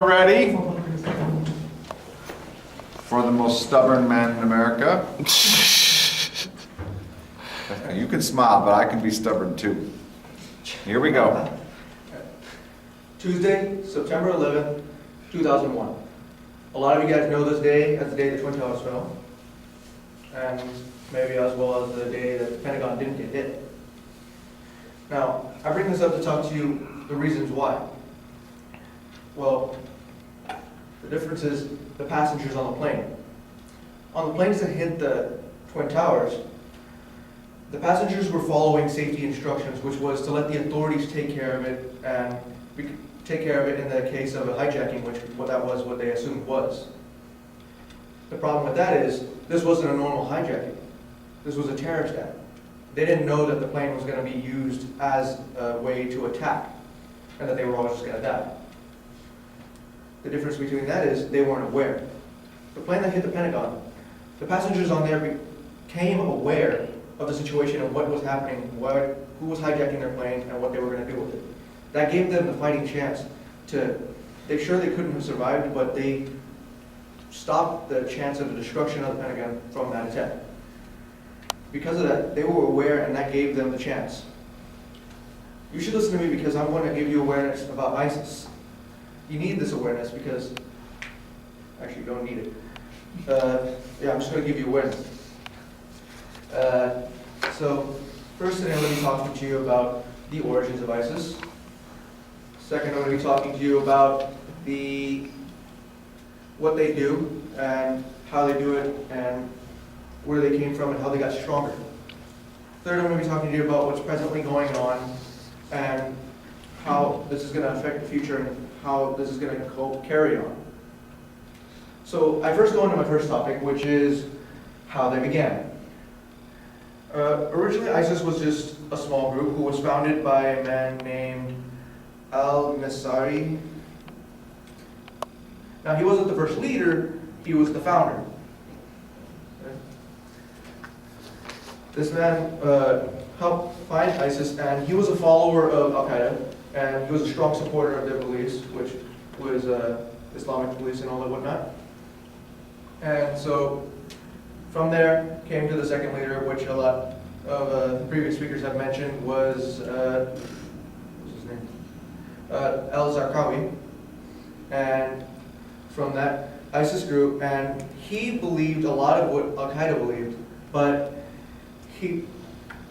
Ready for the most stubborn man in America? You can smile, but I can be stubborn too. Here we go. Tuesday, September 11th, 2001. A lot of you guys know this day as the day the Twin Towers fell, and maybe as well as the day that the Pentagon didn't get hit. Now, I bring this up to talk to you the reasons why. Well, the difference is the passengers on the plane. On the planes that hit the Twin Towers, the passengers were following safety instructions, which was to let the authorities take care of it, and take care of it in the case of a hijacking, which what they assumed was. The problem with that is, this wasn't a normal hijacking. This was a terrorist act. They didn't know that the plane was going to be used as a way to attack, and that they were all just going to die. The difference between that is they weren't aware. The plane that hit the Pentagon, the passengers on there became aware of the situation and what was happening, who was hijacking their plane, and what they were going to do with it. That gave them the fighting chance to, they're sure they couldn't have survived, but they stopped the chance of the destruction of the Pentagon from that attack. Because of that, they were aware, and that gave them the chance. You should listen to me because I'm going to give you awareness about ISIS. You need this awareness because, actually you don't need it. Yeah, I'm just going to give you awareness. So, first thing I'm going to be talking to you about the origins of ISIS. Second, I'm going to be talking to you about what they do and how they do it and where they came from and how they got stronger. Third, I'm going to be talking to you about what's presently going on and how this is going to affect the future and how this is going to carry on. So I first go into my first topic, which is how they began. Originally, ISIS was just a small group who was founded by a man named al-Nusayri. Now, he wasn't the first leader, he was the founder. This man helped find ISIS, and he was a follower of Al-Qaeda, and he was a strong supporter of their beliefs, which was Islamic beliefs and all that whatnot. And so, from there, came to the second leader, which a lot of the previous speakers have mentioned, was, what's his name? Al-Zarqawi. And from that, ISIS grew, and he believed a lot of what Al-Qaeda believed, but he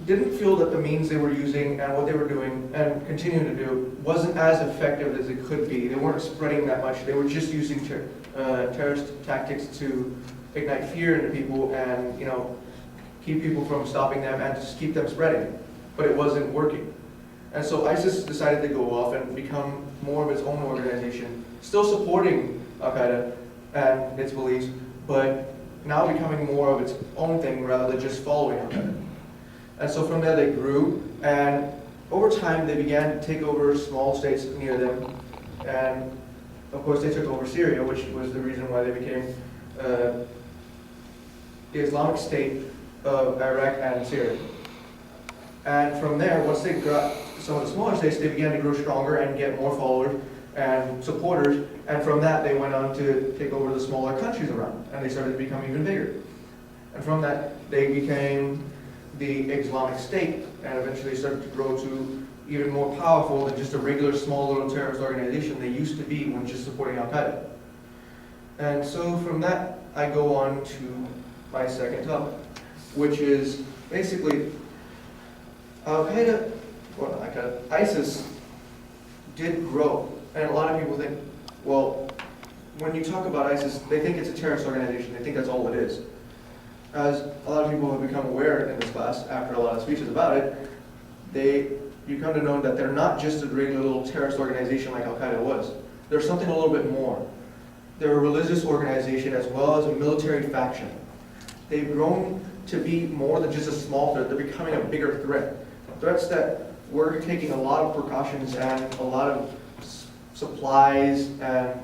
didn't feel that the means they were using and what they were doing and continuing to do wasn't as effective as it could be. They weren't spreading that much. They were just using terrorist tactics to ignite fear into people and, keep people from stopping them and just keep them spreading. But it wasn't working. And so ISIS decided to go off and become more of its own organization, still supporting Al-Qaeda and its beliefs, but now becoming more of its own thing rather than just following Al-Qaeda. And so from there they grew, and over time they began to take over small states near them, and of course they took over Syria, which was the reason why they became the Islamic State of Iraq and Syria. And from there, once they got some of the smaller states, they began to grow stronger and get more followers and supporters, and from that they went on to take over the smaller countries around, and they started to become even bigger. And from that, they became the Islamic State, and eventually started to grow to even more powerful than just a regular small little terrorist organization they used to be when just supporting Al-Qaeda. And so from that, I go on to my second topic, which is basically ISIS did grow. And a lot of people think, well, when you talk about ISIS, they think it's a terrorist organization. They think that's all it is. As a lot of people have become aware in this class, after a lot of speeches about it, you come to know that they're not just a regular little terrorist organization like Al-Qaeda was. They're something a little bit more. They're a religious organization as well as a military faction. They've grown to be more than just a small threat. They're becoming a bigger threat. Threats that we're taking a lot of precautions and a lot of supplies and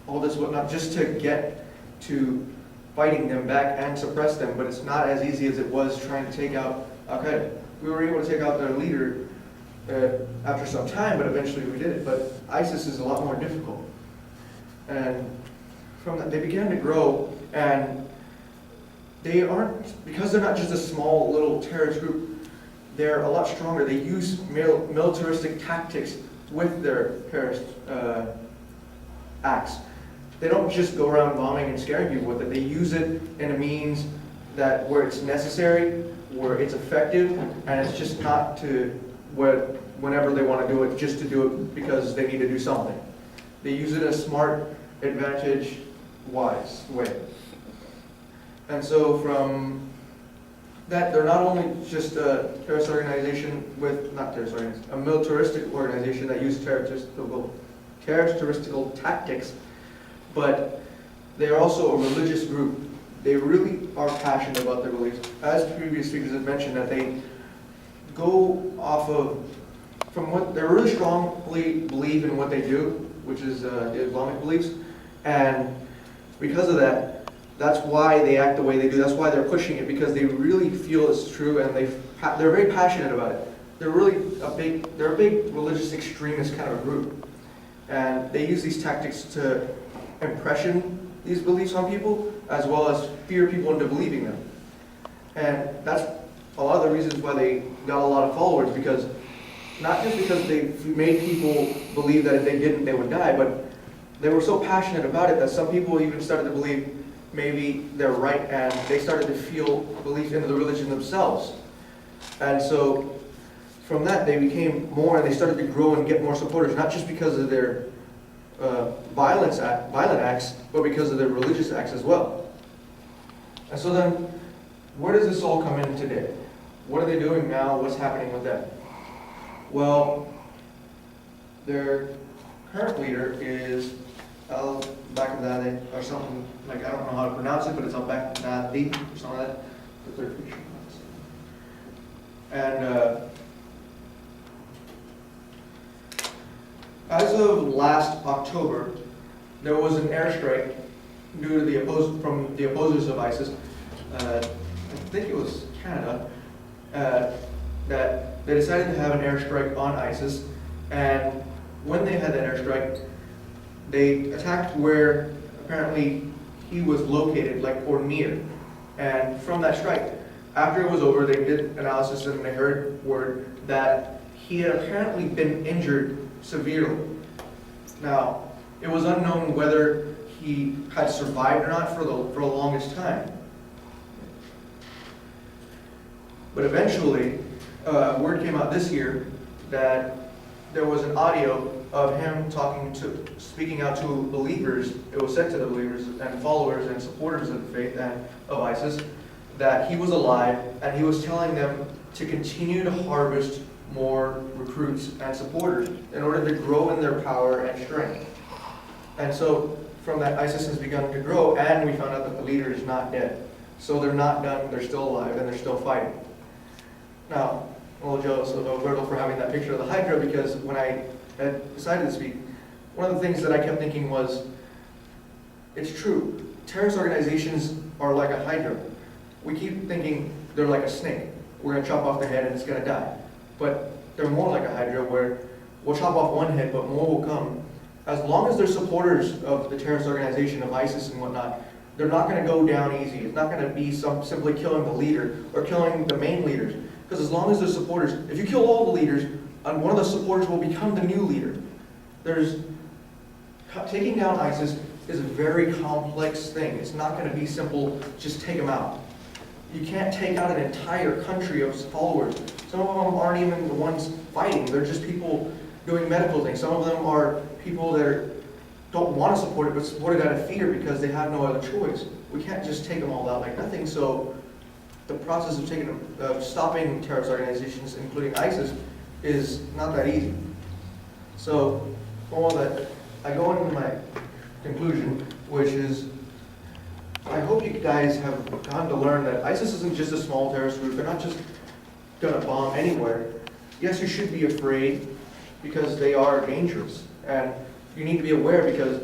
all this whatnot just to get to fighting them back and suppress them, but it's not as easy as it was trying to take out Al-Qaeda. We were able to take out their leader after some time, but eventually we did it. But ISIS is a lot more difficult. And from that, they began to grow, and they aren't, because they're not just a small little terrorist group, they're a lot stronger. They use militaristic tactics with their terrorist acts. They don't just go around bombing and scaring people with it. They use it in a means that where it's necessary, where it's effective, and it's just not to whenever they want to do it, just to do it because they need to do something. They use it in a smart, advantage-wise way. And so from that, they're not only just a terrorist organization with, not terrorist organization, a militaristic organization that uses terroristical tactics, but they are also a religious group. They really are passionate about their beliefs. As previous speakers have mentioned, that they go off of, from what they really strongly believe in what they do, which is the Islamic beliefs, and because of that, that's why they act the way they do. That's why they're pushing it, because they really feel it's true, and they're very passionate about it. They're really they're a big religious extremist kind of a group, and they use these tactics to impression these beliefs on people, as well as fear people into believing them. And that's a lot of the reasons why they got a lot of followers, because not just because they made people believe that if they didn't, they would die, but they were so passionate about it that some people even started to believe maybe they're right, and they started to feel belief into the religion themselves. And so from that, they became more, and they started to grow and get more supporters, not just because of their violent acts, but because of their religious acts as well. And so then, where does this all come in today? What are they doing now? What's happening with them? Well, their current leader is al-Baghdadi, or something like, I don't know how to pronounce it, but it's al-Baghdadi, or something like that. The third picture. And as of last October, there was an airstrike due to from the opposers of ISIS. I think it was Canada, that they decided to have an airstrike on ISIS, and when they had that airstrike, they attacked where apparently he was located, like, or near. And from that strike, after it was over, they did analysis and they heard word that he had apparently been injured severely. Now, it was unknown whether he had survived or not for the longest time. But eventually, word came out this year that there was an audio of him speaking out to believers. It was sent to the believers and followers and supporters of the faith and of ISIS, that he was alive, and he was telling them to continue to harvest more recruits and supporters in order to grow in their power and strength. And so from that, ISIS has begun to grow, and we found out that the leader is not dead. So they're not done, they're still alive, and they're still fighting. Now, I'm a little jealous of Roberto for having that picture of the Hydra, because when I had decided to speak, one of the things that I kept thinking was, it's true, terrorist organizations are like a Hydra. We keep thinking they're like a snake. We're going to chop off the head and it's going to die. But they're more like a Hydra, where we'll chop off one head, but more will come. As long as they're supporters of the terrorist organization of ISIS and whatnot, they're not going to go down easy. It's not going to be simply killing the leader or killing the main leaders. Because as long as they're supporters, if you kill all the leaders, one of the supporters will become the new leader. Taking down ISIS is a very complex thing. It's not going to be simple, just take them out. You can't take out an entire country of followers. Some of them aren't even the ones fighting. They're just people doing medical things. Some of them are people that don't want to support it, but support it out of fear because they have no other choice. We can't just take them all out like nothing. So the process of stopping terrorist organizations, including ISIS, is not that easy. So all that, I go into my conclusion, which is, I hope you guys have gotten to learn that ISIS isn't just a small terrorist group. They're not just going to bomb anywhere. Yes, you should be afraid because they are dangerous. And you need to be aware because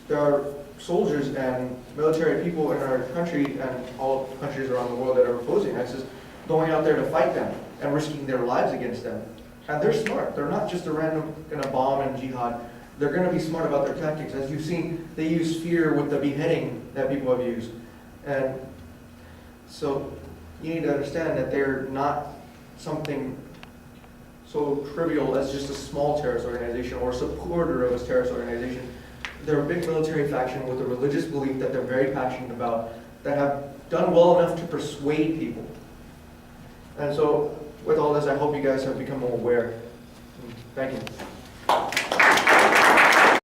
there are soldiers and military people in our country and all countries around the world that are opposing ISIS going out there to fight them and risking their lives against them. And they're smart. They're not just a random going to bomb and jihad. they're gonna be smart about their tactics. As you've seen, they use fear with the beheading that people have used. And so you need to understand that they're not something so trivial as just a small terrorist organization or a supporter of a terrorist organization. They're a big military faction with a religious belief that they're very passionate about, that have done well enough to persuade people. And so with all this, I hope you guys have become more aware. Thank you.